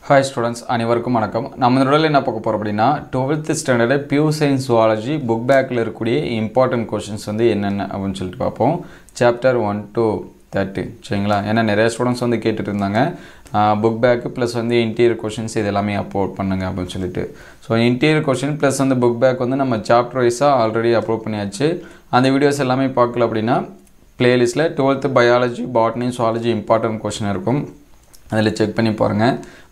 Hi students, அனைவருக்கும் வணக்கம். நம்ம இந்த வீடியோல என்ன பார்க்க போறோம் அப்படினா 12th standard pure science zoology book பேக்ல இருக்கக்கூடிய இம்பார்ட்டன்ட் क्वेश्चंस வந்து என்னென்ன அப்படினு சொல்லிட்டு பாப்போம். சாப்டர் 1 to 30 சரிங்களா? ஏன்னா நிறைய ஸ்டூடண்ட்ஸ் வந்து கேட்டுட்டு இருந்தாங்க. புக் பேக் ப்ளஸ் வந்து இன்டீரியர் क्वेश्चंस இது எல்லாமே அப்லோட் பண்ணுங்க அப்படினு சொல்லிட்டு. சோ இன்டீரியர் क्वेश्चन ப்ளஸ் வந்து புக் பேக் வந்து நம்ம சாப்டர் வைஸா ஆல்ரெடி அப்லோட் பண்ணியாச்சு. அந்த வீடியோஸ் எல்லாமே பார்க்கல அப்படினா பிளேலிஸ்ட்ல 12th biology, botany, zoology important question இருக்கும். அதில் செக் பண்ணி பாருங்க.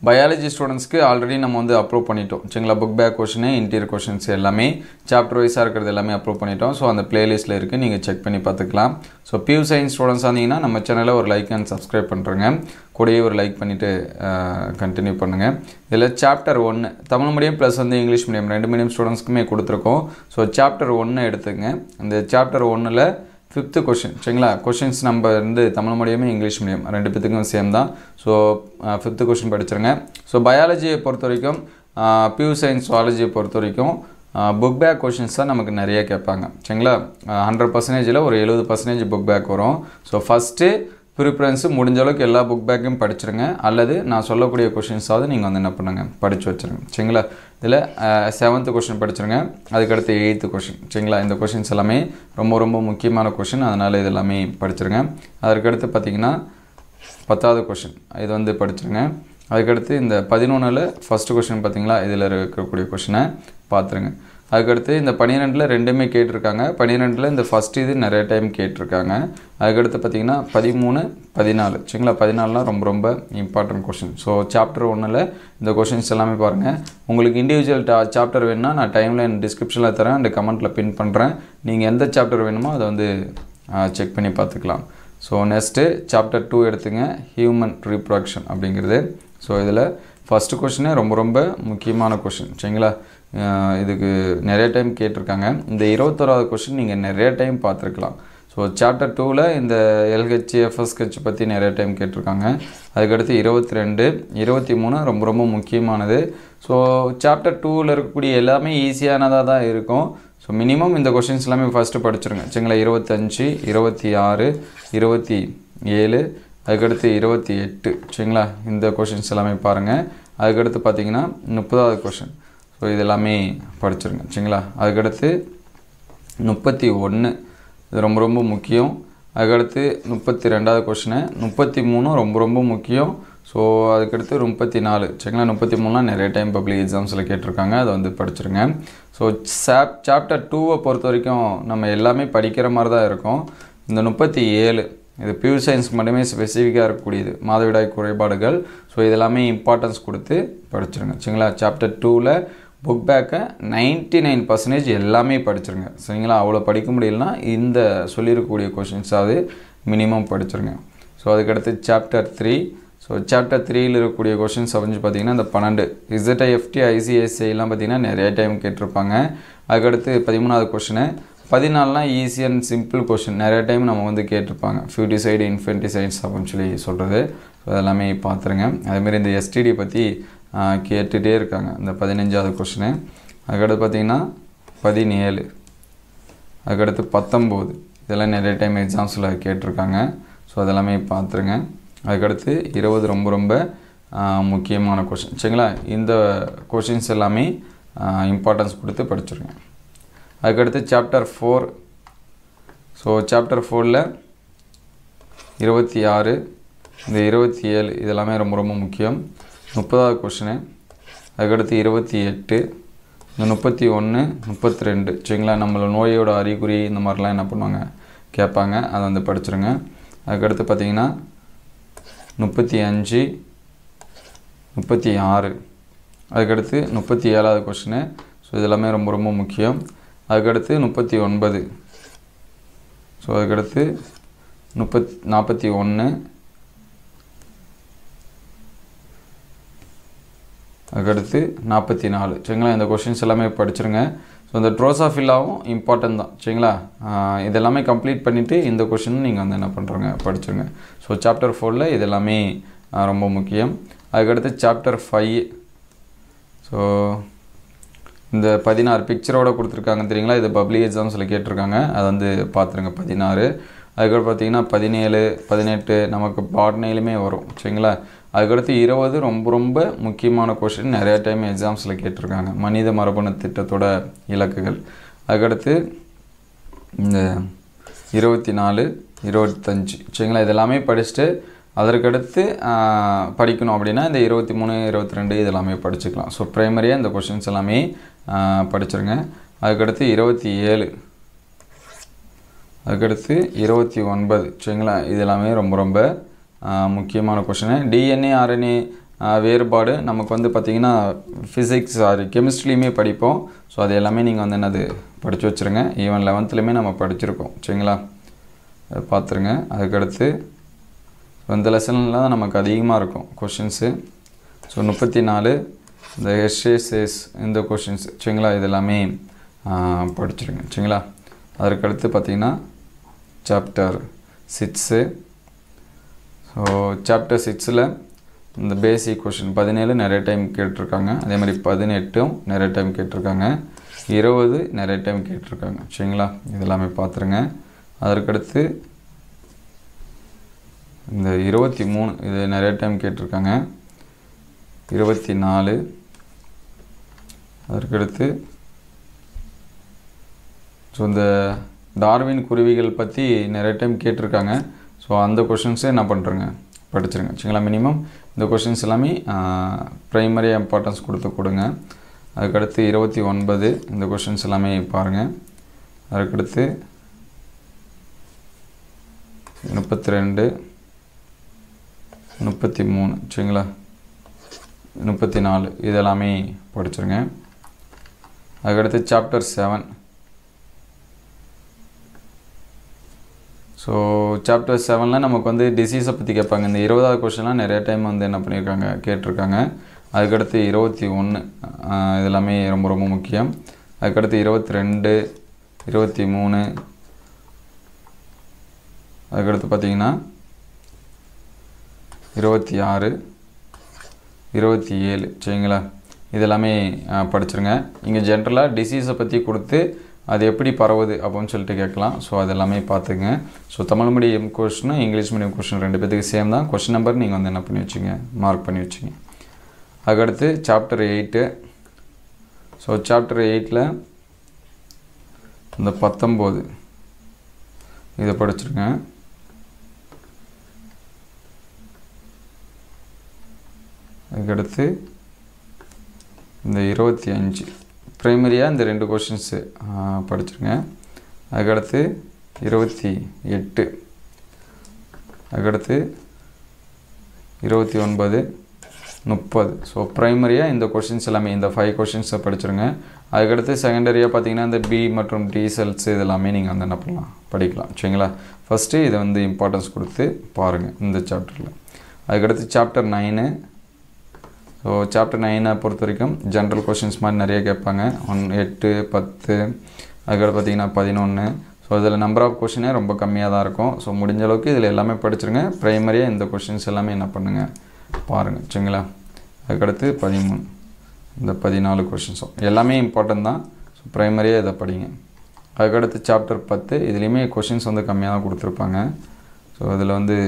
பயாலஜி ஸ்டூடண்ட்ஸ்க்கு ஆல்ரெடி நம்ம வந்து அப்லோட் பண்ணிட்டோம் சரிங்களா? Book back question, interior questions எல்லாமே சாப்டர் வைஸா இருக்கிறது எல்லாமே அப்லோட் பண்ணிட்டோம். ஸோ அந்த பிளேலிஸ்ட்டில் இருக்குது, நீங்கள் செக் பண்ணி பார்த்துக்கலாம். ஸோ பியூ சயின்ஸ் ஸ்டூடெண்ட்ஸ் ஆனீங்கன்னா நம்ம சேனலை ஒரு லைக் அண்ட் சப்ஸ்கிரைப் பண்ணுறேங்க. கூடயே ஒரு லைக் பண்ணிவிட்டு கண்டினியூ பண்ணுங்கள். இதில் சாப்டர் 1 தமிழ் மீடியம் ப்ளஸ் வந்து இங்கிலீஷ் மீடியம் ரெண்டு மீடியம் ஸ்டூடெண்ட்ஸ்க்குமே கொடுத்துருக்கோம். ஸோ சாப்டர் 1 எடுத்துங்க. அந்த சாப்டர் 1ல் 5th क्वेश्चन சரிங்களா? क्वेश्चंस நம்ம வந்து தமிழ் மீடியம் இங்கிலீஷ் மீடியம் ரெண்டு பேத்துக்கும் சேம் தான். ஸோ 5th क्वेश्चन படிச்சிருங்க. ஸோ பயாலஜியை பொறுத்த வரைக்கும் பியூ சயின்ஸ் ஜூவாலஜியை பொறுத்த வரைக்கும் புக் பேக் क्वेश्चंस தான் நமக்கு நிறைய கேட்பாங்க சரிங்களா? 100%ல் ஒரு 70% புக் பேக் வரும். ஸோ ஃபஸ்ட்டு ப்ரிஃபரன்ஸ் முடிஞ்ச அளவுக்கு எல்லா புக் பேக்கையும் படிச்சிருங்க. அல்லது நான் சொல்லக்கூடிய क्वेश्चंஸாவது நீங்கள் வந்து என்ன பண்ணுங்கள், படித்து வச்சுருங்க சரிங்களா? இதில் 7th क्वेश्चन படிச்சிருங்க. அதுக்கடுத்து 8th क्वेश्चन சரிங்களா? இந்த क्वेश्चंस எல்லாமே ரொம்ப ரொம்ப முக்கியமான क्वेश्चन, அதனால் இது எல்லாமே படிச்சிருங்க. அதற்கடுத்து பார்த்தீங்கன்னா 10th क्वेश्चन இது வந்து படிச்சிருங்க. அதுக்கடுத்து இந்த 11ல் ஃபஸ்ட்டு क्वेश्चन பார்த்தீங்களா? இதில் இருக்கக்கூடிய क्वेश्चனை பார்த்துருங்க. அதுக்கடுத்து இந்த 12ல் ரெண்டுமே கேட்டிருக்காங்க. 12ல் இந்த ஃபஸ்ட் இது நிறைய டைம் கேட்டிருக்காங்க. அதுக்கடுத்து பார்த்தீங்கன்னா 13, 14 சரிங்களா? 14லாம் ரொம்ப ரொம்ப இம்பார்ட்டன்ட் क्वेश्चन. ஸோ சாப்டர் 1ல் இந்த क्वेश्चंस எல்லாமே பாருங்கள். உங்களுக்கு இண்டிவிஜுவல் சாப்டர் வேணும்னா நான் டைம்லைன் டிஸ்கிரிப்ஷனில் தரேன், அந்த கமெண்ட்டில் பின் பண்ணுறேன். நீங்கள் எந்த சாப்டர் வேணுமோ அதை வந்து செக் பண்ணி பார்த்துக்கலாம். ஸோ நெக்ஸ்ட்டு சாப்டர் 2 எடுத்துங்க, ஹியூமன் ரீப்ரொடக்ஷன் அப்படிங்கிறது. ஸோ இதில் ஃபஸ்ட்டு क्वेश्चனே ரொம்ப ரொம்ப முக்கியமான क्वेश्चन சரிங்களா? இதுக்கு நிறைய டைம் கேட்டிருக்காங்க. இந்த 21வது क्वेश्चन நீங்கள் நிறைய டைம் பார்த்துருக்கலாம். ஸோ சாப்டர் 2ல் இந்த எல்ஹெச், எஃப்எஸ்ஹெச் பற்றி நிறைய டைம் கேட்டிருக்காங்க. அதுக்கடுத்து 22, 23 ரொம்ப ரொம்ப முக்கியமானது. ஸோ சாப்டர் 2ல் இருக்கக்கூடிய எல்லாமே ஈஸியானதாக தான் இருக்கும். ஸோ மினிமம் இந்த क्वेश्चंस எல்லாமே ஃபஸ்ட்டு படிச்சிருங்க சரிங்களா? 25, 26, 27, அதுக்கடுத்து 28 சரிங்களா? இந்த क्वेश्चंस எல்லாமே பாருங்கள். அதுக்கடுத்து பார்த்தீங்கன்னா 30வது क्वेश्चन. ஸோ இது எல்லாமே படிச்சிருங்க சரிங்களா? அதுக்கடுத்து 31 இது ரொம்ப ரொம்ப முக்கியம். அதுக்கடுத்து 32வது क्वेश्चன், 33 ரொம்ப ரொம்ப முக்கியம். ஸோ அதுக்கடுத்து 34 சரிங்களா? 33லாம் நிறைய டைம் பப்ளிக் எக்ஸாம்ஸில் கேட்டிருக்காங்க, அதை வந்து படிச்சிருங்க. ஸோ சாப்டர் 2வை பொறுத்த வரைக்கும் நம்ம எல்லாமே படிக்கிற மாதிரி தான் இருக்கும். இந்த 37 இது பியூர் சயின்ஸ் மட்டுமே ஸ்பெசிஃபிக்காக இருக்கக்கூடியது, மாதவிடாய் குறைபாடுகள். ஸோ இதெல்லாமே இம்பார்ட்டன்ஸ் கொடுத்து படிச்சிருங்க சரிங்களா? சாப்டர் 2ல் புக் பேக்கை 99% எல்லாமே படிச்சிருங்க சரிங்களா? அவ்வளோ படிக்க முடியலனா இந்த சொல்லியிருக்கக்கூடிய क्वेश्चंஸாவது மினிமம் படிச்சிருங்க. ஸோ அதுக்கடுத்து சாப்டர் 3. ஸோ சாப்டர் 3ல் இருக்கக்கூடிய क्वेश्चंस அப்படின்னு பார்த்தீங்கன்னா இந்த 12 இசட்ஐஎஃப்டி, ஐசிஎஸ்ஐலாம் பார்த்தீங்கன்னா நிறைய டைம் கேட்டிருப்பாங்க. அதுக்கடுத்து 13வது क्वेश्चன். 14லாம் ஈஸி அண்ட் சிம்பிள் क्वेश्चन, நிறைய டைம் நம்ம வந்து கேட்டிருப்பாங்க. ஃபியூட்டிசைடு, இன்ஃபென்டிசைட்ஸ் அப்படின்னு சொல்லி சொல்கிறது. ஸோ அதெல்லாமே பார்த்துருங்க. அதேமாரி இந்த எஸ்டிடி பற்றி கேட்டுகிட்டே இருக்காங்க, இந்த 15வது क्वेश्चன். அதுக்கடுத்து பார்த்திங்கன்னா 17, அதுக்கடுத்து 19 இதெல்லாம் நிறைய டைம் எக்ஸாம்ஸில் கேட்டிருக்காங்க. ஸோ அதெல்லாமே பார்த்துருங்க. அதுக்கடுத்து 20 ரொம்ப ரொம்ப முக்கியமான क्वेश्चन சரிங்களா? இந்த क्वेश्चंस எல்லாமே இம்பார்ட்டன்ஸ் கொடுத்து படிச்சிருங்க. அதுக்கடுத்து சாப்டர் 4. ஸோ சாப்டர் 4ல் 26, இந்த 27 இதெல்லாமே ரொம்ப ரொம்ப முக்கியம். 30வது क्वेश्चன். அதுக்கடுத்து 28, இந்த 31, 32 சரிங்களா? நம்மளோட நோயோட அறிகுறி இந்த மாதிரிலாம் என்ன பண்ணுவாங்க, கேட்பாங்க, அதை வந்து படிச்சிருங்க. அதுக்கடுத்து பார்த்திங்கன்னா 35, 36, அதுக்கடுத்து 37வது क्वेश्चன். ஸோ இதெல்லாமே ரொம்ப ரொம்ப முக்கியம். அதுக்கடுத்து 39, ஸோ அதுக்கடுத்து 41, அதுக்கடுத்து 44 சரிங்களா? இந்த क्वेश्चंस எல்லாமே படிச்சிருங்க. ஸோ இந்த ட்ரோசாஃபில்லாவும் இம்பார்ட்டன்ட் தான் சரிங்களா? இதெல்லாமே கம்ப்ளீட் பண்ணிவிட்டு இந்த क्वेश्चन நீங்கள் வந்து என்ன பண்ணுறங்க, படிச்சிருங்க. ஸோ சாப்டர் 4ல் இதெல்லாமே ரொம்ப முக்கியம். அதுக்கடுத்து சாப்டர் 5. ஸோ இந்த 16 பிக்சரோடு கொடுத்துருக்காங்க தெரியுங்களா? இது பப்ளிக் எக்ஸாம்ஸில் கேட்டிருக்காங்க, அதை வந்து பார்த்துருங்க. 16 அதுக்கப்புறம் பார்த்தீங்கன்னா 17, 18 நமக்கு பாட்னிலையுமே வரும் சரிங்களா? அதுக்கடுத்து 20 ரொம்ப ரொம்ப முக்கியமான கொஷின், நிறைய டைம் எக்ஸாம்ஸில் கேட்டிருக்காங்க. மனித மரபணு திட்டத்தோட இலக்குகள். அதுக்கடுத்து இந்த 24, 25 சரிங்களா, இதெல்லாமே படிச்சுட்டு அதற்கடுத்து படிக்கணும் அப்படின்னா இந்த 23, 22 இதெல்லாமே படிச்சுக்கலாம். ஸோ ப்ரைமரியாக இந்த கொஷின்ஸ் எல்லாமே படிச்சுருங்க. அதுக்கடுத்து 27, அதுக்கடுத்து 29 சரிங்களா, இதெல்லாமே ரொம்ப ரொம்ப முக்கியமான கொஷினு. டிஎன்ஏ ஆர்என்ஏ வேறுபாடு நமக்கு வந்து பார்த்திங்கன்னா ஃபிசிக்ஸ் கெமிஸ்ட்ரிலையுமே படிப்போம். ஸோ அது எல்லாமே நீங்கள் வந்து என்னது படித்து வச்சுருங்க. ஈவன் 11th நம்ம படிச்சிருக்கோம் சரிங்களா, அதை பார்த்துருங்க. அதுக்கடுத்து இந்த லெசன்லாம் தான் நமக்கு அதிகமாக இருக்கும் கொஷின்ஸு. ஸோ 34 இந்த எஸ்ஏஎஸ் இந்த கொஷின்ஸ் சரிங்களா, இதெல்லாமே படிச்சிருங்க சரிங்களா. அதற்கடுத்து பார்த்திங்கன்னா சாப்டர் 6. ஸோ சாப்டர் 6ல் இந்த பேசிக் கொஷின் 17 நிறைய டைம் கேட்டிருக்காங்க. அதே மாதிரி 18 நிறைய டைம் கேட்டிருக்காங்க. 20 நிறைய டைம் கேட்டிருக்காங்க சரிங்களா, இதெல்லாமே பார்த்துருங்க. அதற்கடுத்து இந்த 23 இது நிறைய டைம் கேட்டிருக்காங்க. 24 அதற்கடுத்து ஸோ இந்த டார்வின் குருவிகள் பற்றி நிறைய டைம் கேட்டிருக்காங்க. ஸோ அந்த கொஷின்ஸே என்ன பண்ணுறேங்க படிச்சிருங்க சரிங்களா. மினிமம் இந்த கொஷின்ஸ் எல்லாமே ப்ரைமரி இம்பார்ட்டன்ஸ் கொடுங்க. அதுக்கடுத்து 29 இந்த கொஷின்ஸ் எல்லாமே பாருங்கள். அதுக்கடுத்து 32, 33 சரிங்களா, 34 இதெல்லாமே படிச்சிருங்க. அதுக்கடுத்து சாப்டர் 7. ஸோ சாப்டர் 7ல் நமக்கு வந்து டிசீஸை பற்றி கேட்பாங்க. இந்த 20வது கொஷின்லாம் நிறைய டைம் வந்து என்ன பண்ணியிருக்காங்க கேட்டிருக்காங்க. அதுக்கடுத்து 21 இதெல்லாமே ரொம்ப ரொம்ப முக்கியம். அதுக்கடுத்து 22, 23 அதுக்கடுத்து பார்த்திங்கன்னா 26, 27 சரிங்களா, இதெல்லாமே படிச்சிருங்க. இங்கே ஜென்ரலாக டிசீஸை பற்றி கொடுத்து அது எப்படி பரவுது அப்படின்னு சொல்லிட்டு கேட்கலாம். ஸோ அதெல்லாமே பார்த்துங்க. ஸோ தமிழ் மீடியம் கொஷினும் இங்கிலீஷ் மீடியம் கொஷின் 2 பேத்துக்கு சேம் தான். கொஷின் நம்பர் நீங்கள் வந்து என்ன பண்ணி வச்சுங்க மார்க் பண்ணி வச்சுங்க. அதுக்கடுத்து சாப்டர் 8. ஸோ சாப்டர் 8ல் இந்த 19 இதை படிச்சிருங்க. அதுக்கடுத்து இந்த 25 ப்ரைமரியாக இந்த 2 கொஷின்ஸு படிச்சிருங்க. அதுக்கடுத்து 28, அதுக்கடுத்து 29, 30. ஸோ ப்ரைமரியாக இந்த கொஷின்ஸ் எல்லாமே இந்த 5 கொஷின்ஸை படிச்சிருங்க. அதுக்கடுத்து செகண்டரியாக பார்த்திங்கன்னா இந்த பி மற்றும் டி செல்ஸ் இதெல்லாமே நீங்கள் வந்து என்ன பண்ணலாம் படிக்கலாம் சரிங்களா. ஃபஸ்ட்டு இதை வந்து இம்பார்ட்டன்ஸ் கொடுத்து பாருங்கள் இந்த சாப்டரில். அதுக்கடுத்து சாப்டர் 9. ஸோ சாப்டர் 9 பொறுத்த வரைக்கும் ஜென்ரல் கொஷின்ஸ் மாதிரி நிறைய கேட்பாங்க. 8, 10 அதுக்கடுத்து பார்த்திங்கன்னா 11. ஸோ இதில் நம்பர் ஆஃப் கொஷினே ரொம்ப கம்மியாக தான் இருக்கும். ஸோ முடிஞ்ச அளவுக்கு இதில் எல்லாமே படிச்சிருங்க. ப்ரைமரியாக இந்த கொஷின்ஸ் எல்லாமே என்ன பண்ணுங்கள் பாருங்கள் சரிங்களா. அதுக்கடுத்து 13 இந்த 14 கொஷின்ஸும் எல்லாமே இம்பார்ட்டன்ட் தான். ஸோ ப்ரைமரியாக இதை படிங்க. அதுக்கடுத்து சாப்டர் 10 இதுலேயுமே கொஷின்ஸ் வந்து கம்மியாக தான் கொடுத்துருப்பாங்க. ஸோ இதில் வந்து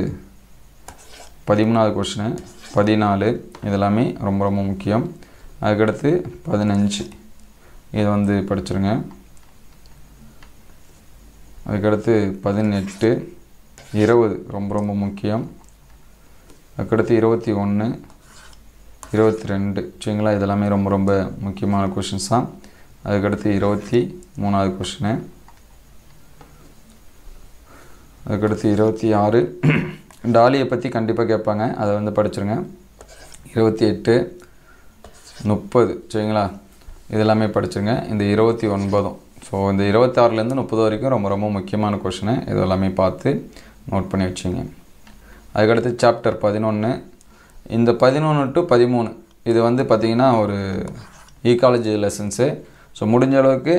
13வது கொஷினு 14 இதெல்லாமே ரொம்ப ரொம்ப முக்கியம். அதுக்கடுத்து 15 இதை வந்து படிச்சிருங்க. அதுக்கடுத்து 18, 20 ரொம்ப ரொம்ப முக்கியம். அதுக்கடுத்து 21, 22 சரிங்களா, இதெல்லாமே ரொம்ப ரொம்ப முக்கியமான கொஷின்ஸ் தான். அதுக்கடுத்து 23வது கொஷினு. அதுக்கடுத்து 26 டாலியை பற்றி கண்டிப்பாக கேட்பாங்க, அதை வந்து படிச்சிருங்க. 28, 30 சரிங்களா, இதெல்லாமே படிச்சிருங்க. இந்த 29 ஸோ இந்த 26லேருந்து 30 வரைக்கும் ரொம்ப ரொம்ப முக்கியமான கொஷினு, இது எல்லாமே பார்த்து நோட் பண்ணி வச்சுங்க. அதுக்கடுத்து சாப்டர் 11. இந்த 11 to 13 இது வந்து பார்த்திங்கன்னா ஒரு ஈக்காலஜி லெசன்ஸு. ஸோ முடிஞ்ச அளவுக்கு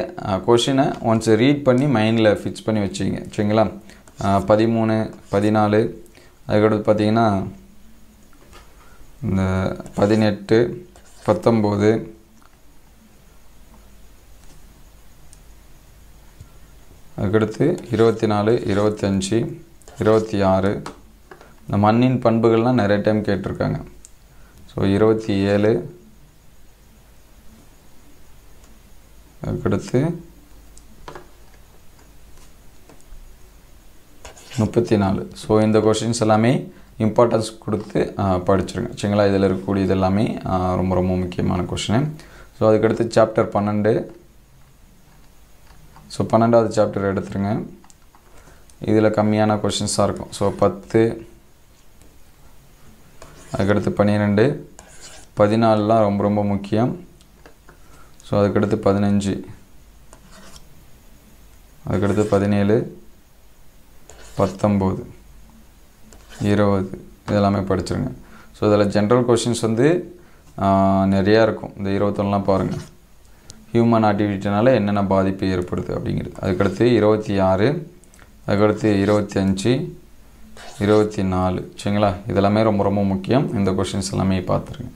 கொஷினை ஒன்ஸ் ரீட் பண்ணி மைண்டில் ஃபிக்ஸ் பண்ணி வச்சுங்க சரிங்களா. 13, 14 அதுக்கடுத்து பார்த்திங்கன்னா இந்த 18, 19 அதுக்கடுத்து 24, 25, 26 இந்த மண்ணின் பண்புகள்லாம் நிறைய டைம் கேட்டிருக்காங்க. ஸோ 27 அதுக்கடுத்து 34. ஸோ இந்த கொஷின்ஸ் எல்லாமே இம்பார்ட்டன்ஸ் கொடுத்து படிச்சிருங்க சரிங்களா. இதில் இருக்கக்கூடிய இது எல்லாமே ரொம்ப ரொம்ப முக்கியமான கொஷின். ஸோ அதுக்கடுத்து சாப்டர் 12. ஸோ 12வது சாப்டர் எடுத்துருங்க. இதில் கம்மியான கொஷின்ஸாக இருக்கும். ஸோ 10 அதுக்கடுத்து 12 14லாம் ரொம்ப ரொம்ப முக்கியம். ஸோ அதுக்கடுத்து 15 அதுக்கடுத்து 17 19 20 இதெல்லாமே படிச்சிருங்க. ஸோ இதில் ஜென்ரல் கொஷின்ஸ் வந்து நிறையா இருக்கும். இந்த 21லாம் பாருங்கள், ஹியூமன் ஆக்டிவிட்டினால என்னென்ன பாதிப்பு ஏற்படுது அப்படிங்கிறது. அதுக்கடுத்து 26 அதுக்கடுத்து 25 24 சரிங்களா. இதெல்லாமே ரொம்ப ரொம்ப முக்கியம். இந்த கொஷின்ஸ் எல்லாமே பார்த்துருங்க.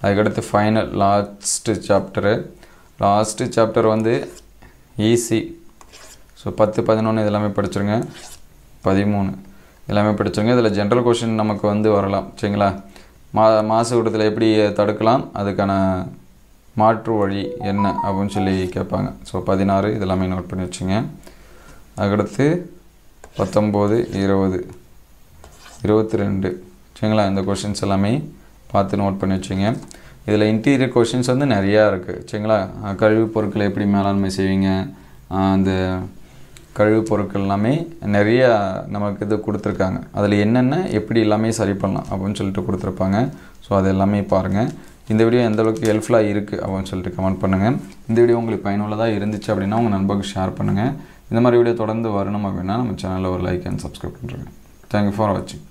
அதுக்கடுத்து ஃபைனல் லாஸ்ட்டு சாப்டர் வந்து ஈஸி. ஸோ 10 11 இதெல்லாமே படிச்சிருங்க. 13 எல்லாமே படிச்சிருங்க. இதில் ஜென்ரல் கொஷின் நமக்கு வந்து வரலாம் சரிங்களா. மாசு ஊட்டத்தில் எப்படி தடுக்கலாம், அதுக்கான மாற்று வழி என்ன அப்படின்னு சொல்லி கேட்பாங்க. ஸோ 16 இதெல்லாமே நோட் பண்ணி வச்சுங்க. அதுக்கடுத்து 19 20 22 சரிங்களா. இந்த கொஷின்ஸ் எல்லாமே பார்த்து நோட் பண்ணி வச்சுங்க. இதில் இன்டீரியர் கொஷின்ஸ் வந்து நிறையா இருக்குது சரிங்களா. கழிவுப் பொருட்களை எப்படி மேலாண்மை செய்வீங்க, அந்த கழிவுப் பொருட்கள் எல்லாமே நிறையா நமக்கு இது கொடுத்துருக்காங்க. அதில் என்னென்ன எப்படி எல்லாமே சரி பண்ணலாம் அப்படின்னு சொல்லிட்டு கொடுத்துருப்பாங்க. ஸோ அது எல்லாமே பாருங்கள். இந்த வீடியோ எந்தளவுக்கு ஹெல்ப்ஃபுல்லாக இருக்குது அப்படின்னு சொல்லிட்டு கமெண்ட் பண்ணுங்கள். இந்த வீடியோ உங்களுக்கு பயனுள்ளதாக இருந்துச்சு அப்படின்னா உங்கள் நண்பர்களுக்கு ஷேர் பண்ணுங்கள். இந்த மாதிரி வீடியோ தொடர்ந்து வரணும் அப்படின்னா நம்ம சேனலில் ஒரு லைக் அண்ட் சப்ஸ்கிரைப் பண்ணுறேங்க. தேங்க்யூ ஃபார் வாட்சிங்.